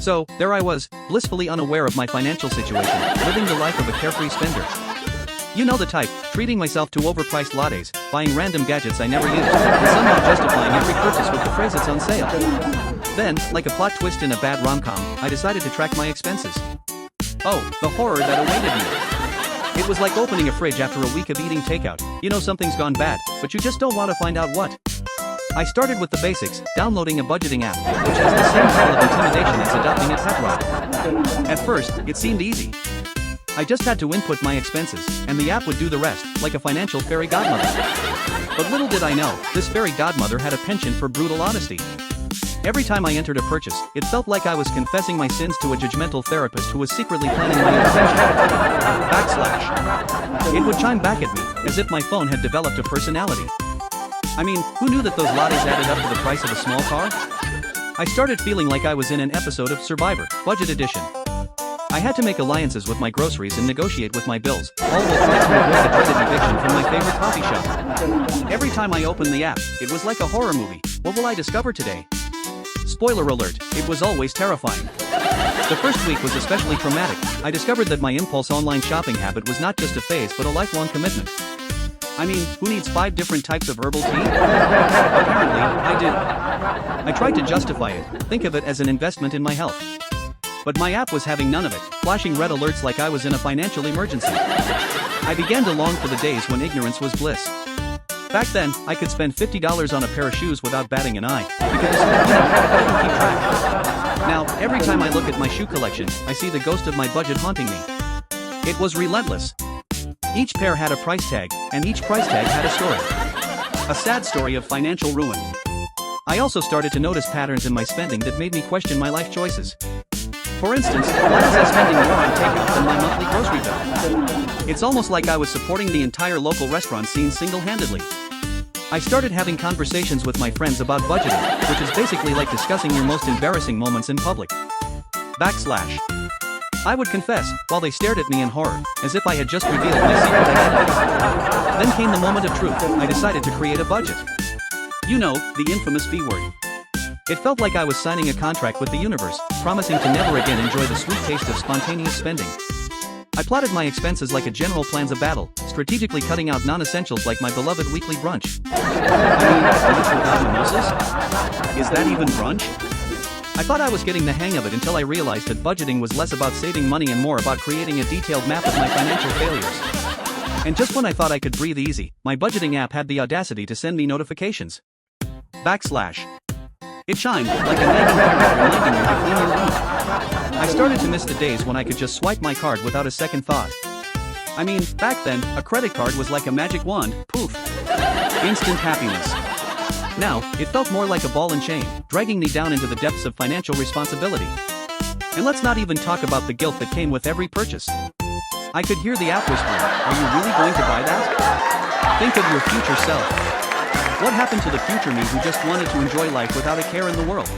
So, there I was, blissfully unaware of my financial situation, living the life of a carefree spender. You know the type, treating myself to overpriced lattes, buying random gadgets I never used, and somehow justifying every purchase with the phrase it's on sale. Then, like a plot twist in a bad rom-com, I decided to track my expenses. Oh, the horror that awaited me. It was like opening a fridge after a week of eating takeout. You know something's gone bad, but you just don't want to find out what. I started with the basics, downloading a budgeting app, which has the same level of intimidation as adopting a pet rock. At first, it seemed easy. I just had to input my expenses, and the app would do the rest, like a financial fairy godmother. But little did I know, this fairy godmother had a penchant for brutal honesty. Every time I entered a purchase, it felt like I was confessing my sins to a judgmental therapist who was secretly planning my intervention. It would chime back at me, as if my phone had developed a personality. I mean, who knew that those lattes added up to the price of a small car? I started feeling like I was in an episode of Survivor, Budget Edition. I had to make alliances with my groceries and negotiate with my bills, all while trying to avoid the dreaded eviction from my favorite coffee shop. Every time I opened the app, it was like a horror movie. What will I discover today? Spoiler alert, it was always terrifying. The first week was especially traumatic. I discovered that my impulse online shopping habit was not just a phase but a lifelong commitment. I mean, who needs 5 different types of herbal tea? Apparently, I do. I tried to justify it, think of it as an investment in my health. But my app was having none of it, flashing red alerts like I was in a financial emergency. I began to long for the days when ignorance was bliss. Back then, I could spend $50 on a pair of shoes without batting an eye, because, I didn't keep track. Now, every time I look at my shoe collection, I see the ghost of my budget haunting me. It was relentless. Each pair had a price tag, and each price tag had a story. A sad story of financial ruin. I also started to notice patterns in my spending that made me question my life choices. For instance, why was I spending more on takeout than my monthly grocery bill? It's almost like I was supporting the entire local restaurant scene single-handedly. I started having conversations with my friends about budgeting, which is basically like discussing your most embarrassing moments in public. I would confess, while they stared at me in horror, as if I had just revealed my secret identity. Then came the moment of truth. I decided to create a budget. You know, the infamous B word. It felt like I was signing a contract with the universe, promising to never again enjoy the sweet taste of spontaneous spending. I plotted my expenses like a general plans a battle, strategically cutting out non-essentials like my beloved weekly brunch. I mean, brunch without mimosas? Is that even brunch? I thought I was getting the hang of it until I realized that budgeting was less about saving money and more about creating a detailed map of my financial failures. And just when I thought I could breathe easy, my budgeting app had the audacity to send me notifications. It chimed, like a nagging parent reminding you to clean your room. I started to miss the days when I could just swipe my card without a second thought. I mean, back then, a credit card was like a magic wand, poof. Instant happiness. Now, it felt more like a ball and chain, dragging me down into the depths of financial responsibility. And let's not even talk about the guilt that came with every purchase. I could hear the app whispering, "Are you really going to buy that? Think of your future self." What happened to the future me who just wanted to enjoy life without a care in the world?